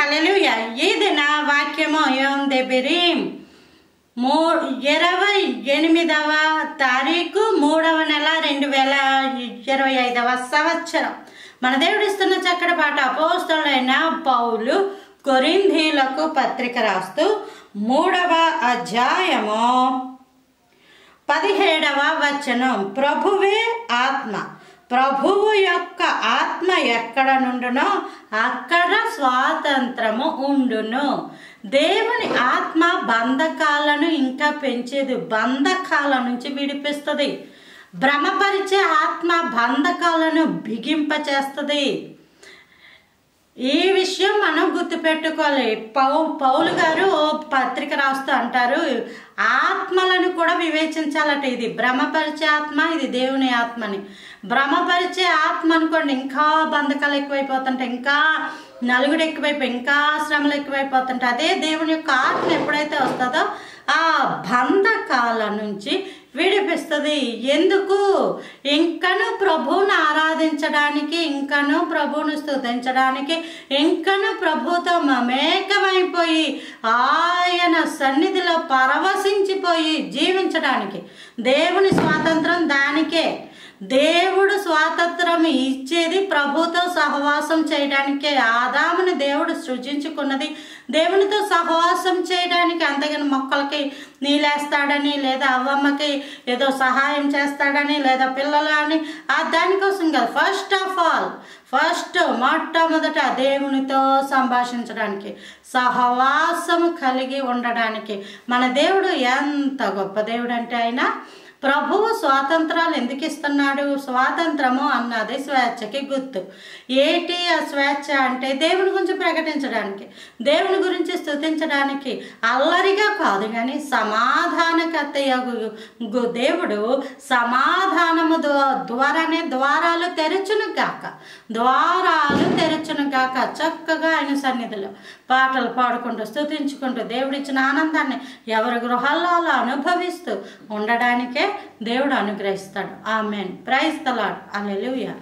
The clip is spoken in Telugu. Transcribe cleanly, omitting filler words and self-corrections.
హల్లెలూయా. ఇది నా వాక్యము. యోమ్ దెబిరీం 28వ తారీఖు 3వ నెల 2025వ సంవత్సరం. మన దేవుడు ఇస్తున్న చక్కటి పాట. అపోస్తలుడైన పౌలు కొరింథీయులకు పత్రిక రాస్తూ 3వ అధ్యాయము 17వ వచనం. ప్రభువే ఆత్మ, ప్రభువు యొక్క ఆత్మ ఎక్కడ నుండునో అక్కడ స్వాతంత్రము ఉండును. దేవుని ఆత్మ బంధకాలను ఇంకా పెంచేది, బంధకాల నుంచి విడిపిస్తుంది. భ్రమపరిచే ఆత్మ బంధకాలను బిగింపచేస్తుంది. ఈ విషయం మనం గుర్తుపెట్టుకోవాలి. పౌలు గారు పత్రిక రాస్తూ అంటారు, ఆత్మలను కూడా వివేచించాలట. ఇది భ్రమపరిచే ఆత్మ, ఇది దేవుని ఆత్మని. భ్రమపరిచే ఆత్మ అనుకోండి, ఇంకా బంధకాలు ఎక్కువైపోతుంటాయి, ఇంకా నలుగుడు ఎక్కువైపోయి, ఇంకా శ్రమలు ఎక్కువైపోతుంటాయి. అదే దేవుని యొక్క ఆత్మ ఎప్పుడైతే వస్తుందో ఆ బంధకాల నుంచి విడిపిస్తుంది. ఎందుకు? ఇంకను ప్రభువును ఆరాధించడానికి, ఇంకను ప్రభువును స్తుతించడానికి, ఇంకను ప్రభువుతో మమేకమైపోయి ఆయన సన్నిధిలో పరవశించిపోయి జీవించడానికి. దేవుని స్వాతంత్రం దానికే. దేవుడు స్వాతంత్రం ఇచ్చేది ప్రభుతో సహవాసం చేయడానికే. ఆదాముని దేవుడు సృజించుకున్నది దేవునితో సహవాసం చేయడానికి. అంతేగాని మొక్కలకి నీళ్ళేస్తాడని, లేదా అవ్వమ్మకి ఏదో సహాయం చేస్తాడని, లేదా పిల్లలు అని దానికోసం కాదు. ఫస్ట్ మొట్టమొదట దేవునితో సంభాషించడానికి, సహవాసము కలిగి ఉండడానికి. మన దేవుడు ఎంత గొప్ప దేవుడు అంటే ఆయన ప్రభువు స్వాతంత్రాలు ఎందుకు ఇస్తున్నాడు? స్వాతంత్రము అన్నది స్వేచ్ఛకి గుర్తు. ఏంటి ఆ స్వేచ్ఛ అంటే? దేవుని గురించి ప్రకటించడానికి, దేవుని గురించి స్తుతించడానికి. అల్లరిగా కాదు కానీ సమాధానకర్తయగు దేవుడు సమాధానము ద్వారానే ద్వారాలు తెరచును గాక. చక్కగా ఆయన సన్నిధిలో పాటలు పాడుకుంటూ స్తుతించుకుంటూ దేవుడిచ్చిన ఆనందాన్ని ఎవరి గృహాల్లో అలా అనుభవిస్తూ ఉండడానికే దేవుడు అనుగ్రహిస్తాడు. Amen. Praise the lord. Hallelujah.